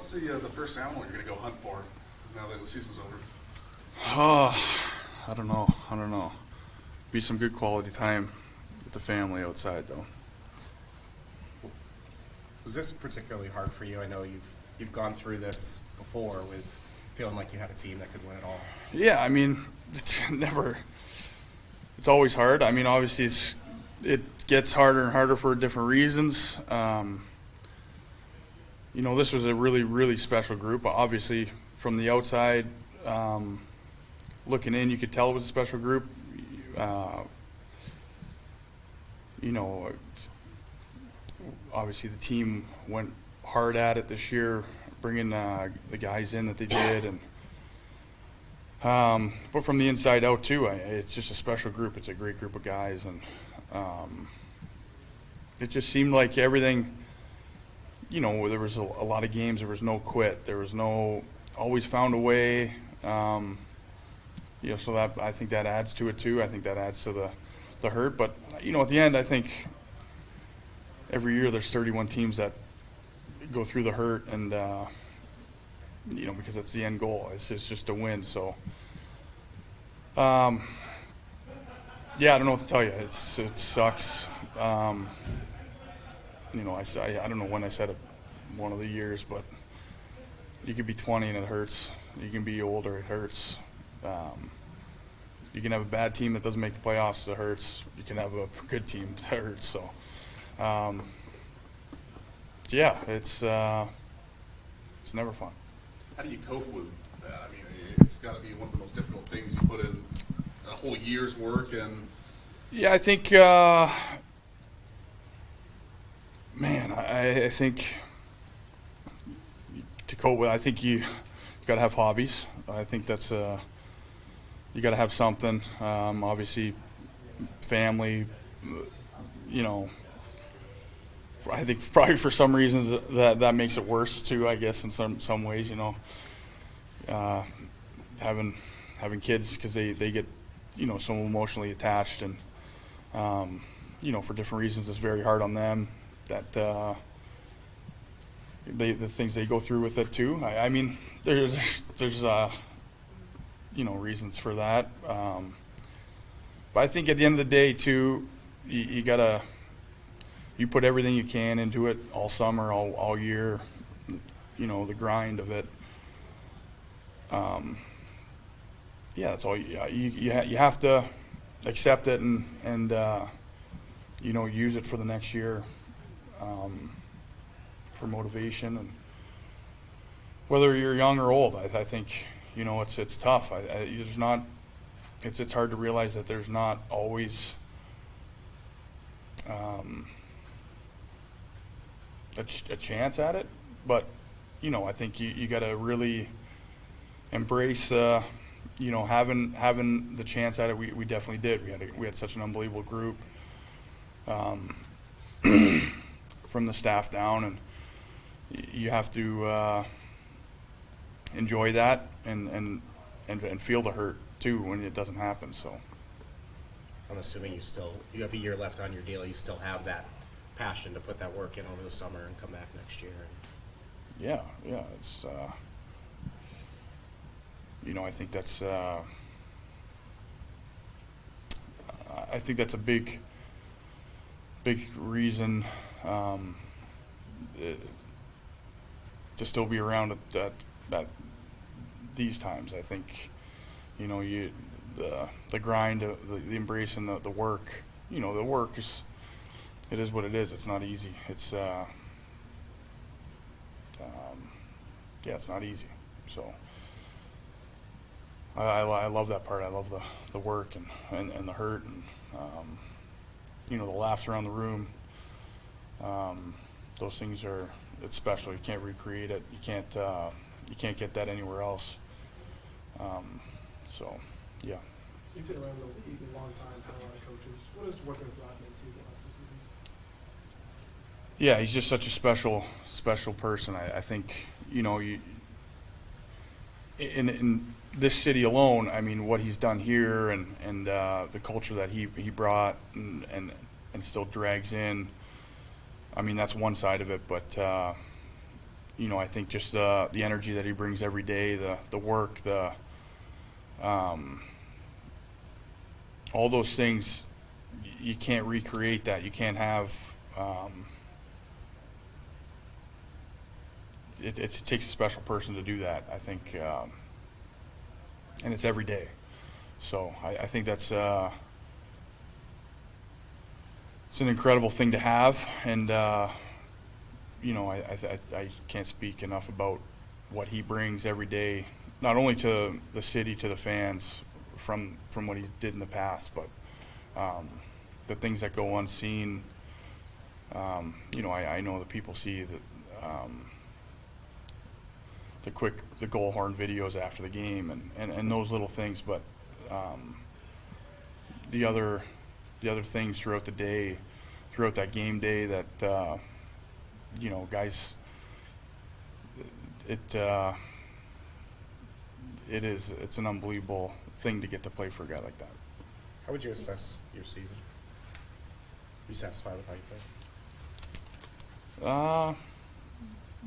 what's the first animal you're going to go hunt for now that the season's over? Oh, I don't know. I don't know. Be some good quality time with the family outside, though. Was this particularly hard for you? I know you've gone through this before with feeling like you had a team that could win it all. Yeah, I mean, it's never. It's always hard. I mean, obviously, it gets harder and harder for different reasons. This was a really, really special group. Obviously, from the outside, looking in, you could tell it was a special group. Obviously the team went hard at it this year, bringing the guys in that they did, and but from the inside out too, it's just a special group. It's a great group of guys, and it just seemed like everything. There was a lot of games. There was no quit. There was no always found a way. So that I think that adds to it too. I think that adds to the hurt. But at the end, I think every year there's 31 teams that go through the hurt, and because that's the end goal. It's just to win. So, I don't know what to tell you. It sucks. I don't know when I said it, one of the years, but you could be 20 and it hurts. You can be older, it hurts. You can have a bad team that doesn't make the playoffs, it hurts. You can have a good team that hurts. So, it's never fun. How do you cope with that? I mean, it's got to be one of the most difficult things. You put in a whole year's work, and yeah, I think, I think to cope with, I think you got to have hobbies. I think that's you got to have something. Obviously, family. I think probably for some reasons that makes it worse too. I guess in some ways, having kids, because they get so emotionally attached, and for different reasons it's very hard on them. That the things they go through with it too. I mean, there's reasons for that. But I think at the end of the day too, you gotta. You put everything you can into it all summer, all year, the grind of it. That's all. You have to accept it and use it for the next year, for motivation, and whether you're young or old. I think it's tough. It's hard to realize that there's not always. A chance at it, but I think you got to really embrace having the chance at it. We definitely did. We had such an unbelievable group, from the staff down, and you have to enjoy that and feel the hurt too when it doesn't happen. So I'm assuming you have a year left on your deal. You still have that passion to put that work in over the summer and come back next year. Yeah, it's I think that's a big reason to still be around at these times. I think the grind, the embrace, and the work. The work is. It is what it is. It's not easy. It's it's not easy. So I love that part. I love the work and the hurt, and the laughs around the room. Those things it's special. You can't recreate it. You can't get that anywhere else. So yeah. You've been around the league a long time, had a lot of coaches. What has working with Rod meant to you the last 2 seasons? Yeah, he's just such a special person. I think in this city alone, I mean, what he's done here and the culture that he brought and still drags in. I mean, that's one side of it, but I think just the energy that he brings every day, the work, all those things, you can't recreate that. You can't have. It takes a special person to do that, I think, and it's every day. So I think that's it's an incredible thing to have, and I can't speak enough about what he brings every day, not only to the city, to the fans, from what he did in the past, but the things that go unseen. I know that people see that the goal horn videos after the game and those little things, but the other things throughout the day, throughout that game day, that guys, it's an unbelievable thing to get to play for a guy like that. How would you assess your season? Are you satisfied with how you played?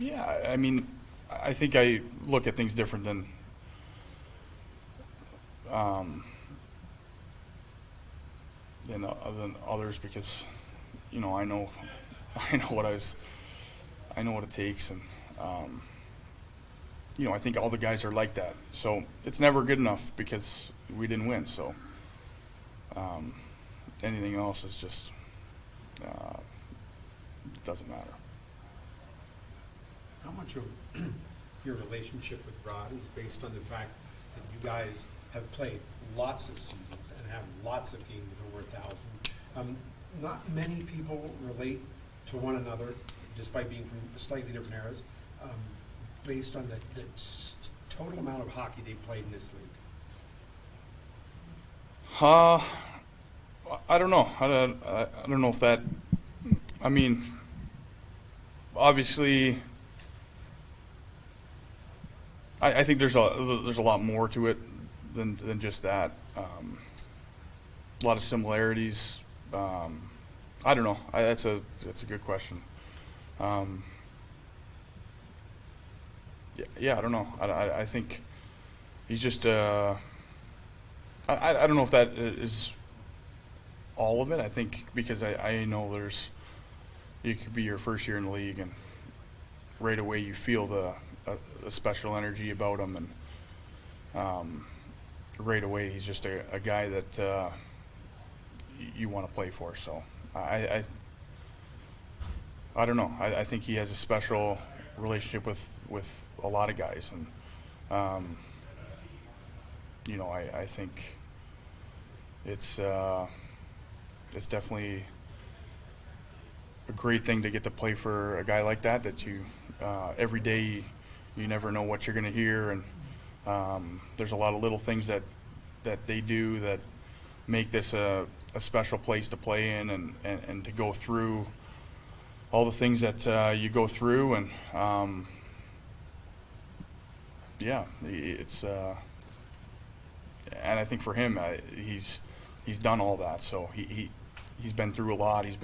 Yeah, I mean, I think I look at things different than others, because I know what I know what it takes, and I think all the guys are like that. So it's never good enough because we didn't win. So anything else is just doesn't matter. How much of your relationship with Rod is based on the fact that you guys have played lots of seasons and have lots of games over 1,000? Not many people relate to one another, despite being from slightly different eras, based on the total amount of hockey they played in this league. I don't know. I don't know if that. I mean, obviously, I think there's a lot more to it than just that. A lot of similarities. I don't know. That's a good question. Yeah, I don't know. I think he's just. I don't know if that is all of it. I think because I know it could be your first year in the league, and right away you feel the special energy about him, and right away he's just a guy that you want to play for. So I don't know. I think he has a special relationship with a lot of guys, and I think it's definitely a great thing to get to play for a guy like that. That you every day you never know what you're going to hear, and there's a lot of little things that they do that make this a special place to play in, and to go through all the things that you go through, and it's and I think for him, he's done all that. So he's been through a lot. He's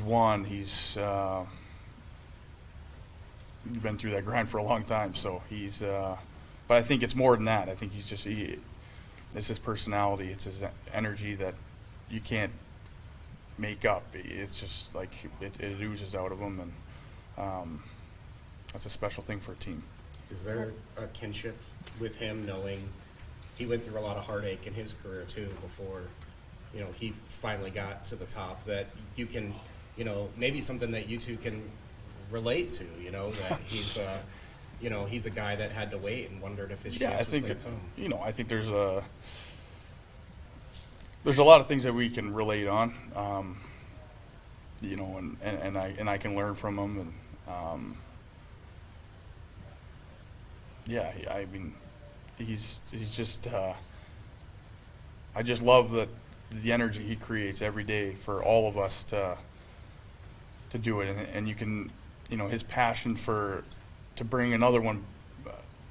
won. He's been through that grind for a long time. So but I think it's more than that. I think it's his personality. It's his energy that you can't make up. It's just like it oozes out of him, and that's a special thing for a team. Is there a kinship with him, knowing he went through a lot of heartache in his career too before, he finally got to the top, that you can, maybe something that you two can relate to, that he's he's a guy that had to wait and wondered if his chance was going to come. I think there's a lot of things that we can relate on, and I can learn from him, and I mean, he's just I just love the energy he creates every day for all of us to do it, and you can, his passion to bring another one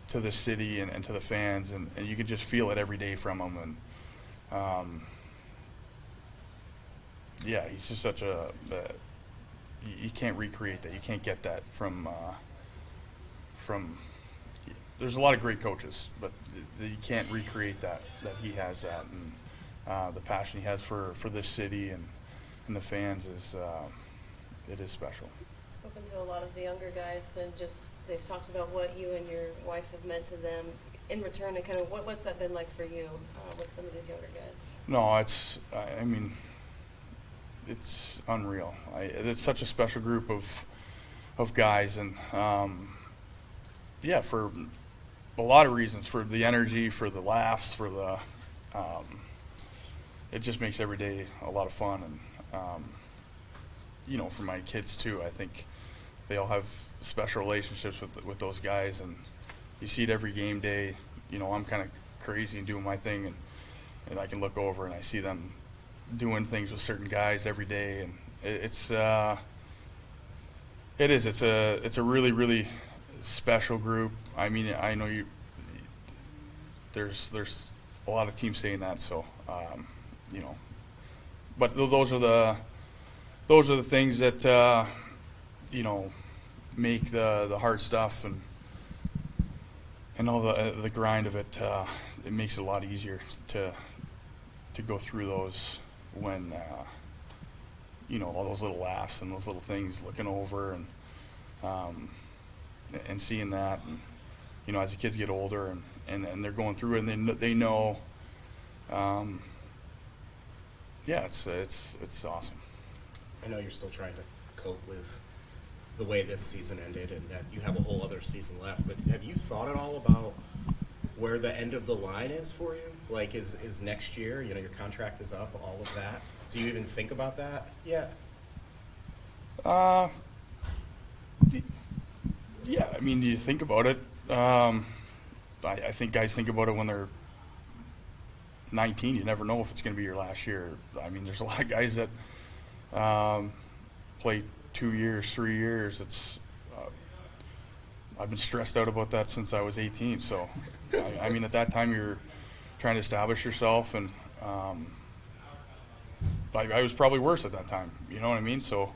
to the city and to the fans, and you can just feel it every day from him, and he's just such a you can't recreate that. You can't get that from. There's a lot of great coaches, but you can't recreate that he has that, and the passion he has for this city and the fans is it is special. Spoken to a lot of the younger guys, and just they've talked about what you and your wife have meant to them in return, and kind of what's that been like for you with some of these younger guys? No, I mean, it's unreal. It's such a special group of guys, and yeah, for a lot of reasons, for the energy, for the laughs, for the it just makes every day a lot of fun, and you know, for my kids too, I think they all have special relationships with those guys, and you see it every game day. You know, I'm kind of crazy and doing my thing, and I can look over and I see them doing things with certain guys every day, and it's a really, really special group. I mean, I know there's a lot of teams saying that, so you know, but those are the things that you know, make the hard stuff and all the grind of it. It makes it a lot easier to go through those when you know, all those little laughs and those little things, looking over and seeing that, and you know, as the kids get older and they're going through it, and they know, yeah, it's awesome. I know you're still trying to cope with the way this season ended and that you have a whole other season left, but have you thought at all about where the end of the line is for you? Like, is next year, you know, your contract is up, all of that? Do you even think about that yet? Yeah, I mean, you think about it. I think guys think about it when they're 19. You never know if it's going to be your last year. I mean, there's a lot of guys that play 2 years, 3 years. It's I've been stressed out about that since I was 18. So, I mean, at that time you're trying to establish yourself, and I was probably worse at that time. You know what I mean? So,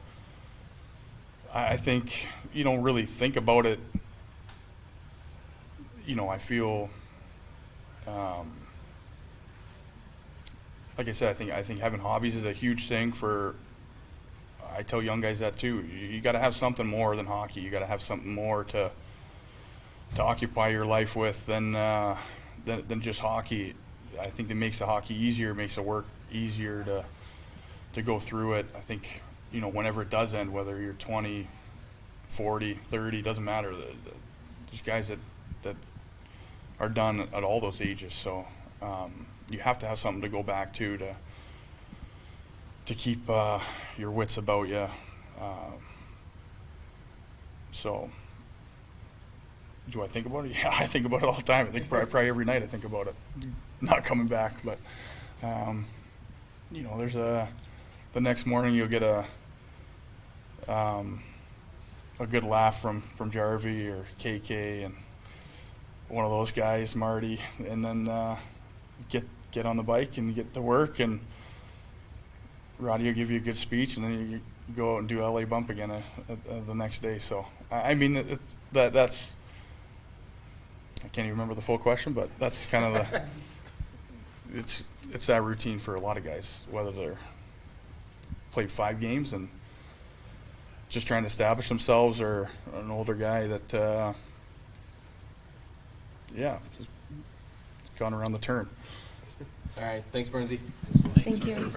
I think you don't really think about it. You know, I feel, like I said, I think having hobbies is a huge thing for. I tell young guys that too. You got to have something more than hockey. You got to have something more to occupy your life with than just hockey. I think that makes the hockey easier, makes the work easier to go through it. I think, you know, whenever it does end, whether you're 20, 40, 30, doesn't matter. There's guys that are done at all those ages. So you have to have something to go back to keep your wits about you. So, do I think about it? Yeah, I think about it all the time. I think probably every night I think about it, not coming back. But you know, there's the next morning you'll get a good laugh from Jarvie or KK and one of those guys, Marty, and then get on the bike and get to work, and Roddy will give you a good speech, and then you go out and do LA bump again the next day. So I mean, that's I can't even remember the full question, but that's kind of it's that routine for a lot of guys, whether they're played 5 games and just trying to establish themselves, or an older guy that yeah, just gone around the turn. All right, thanks, Burnsy. Thank you.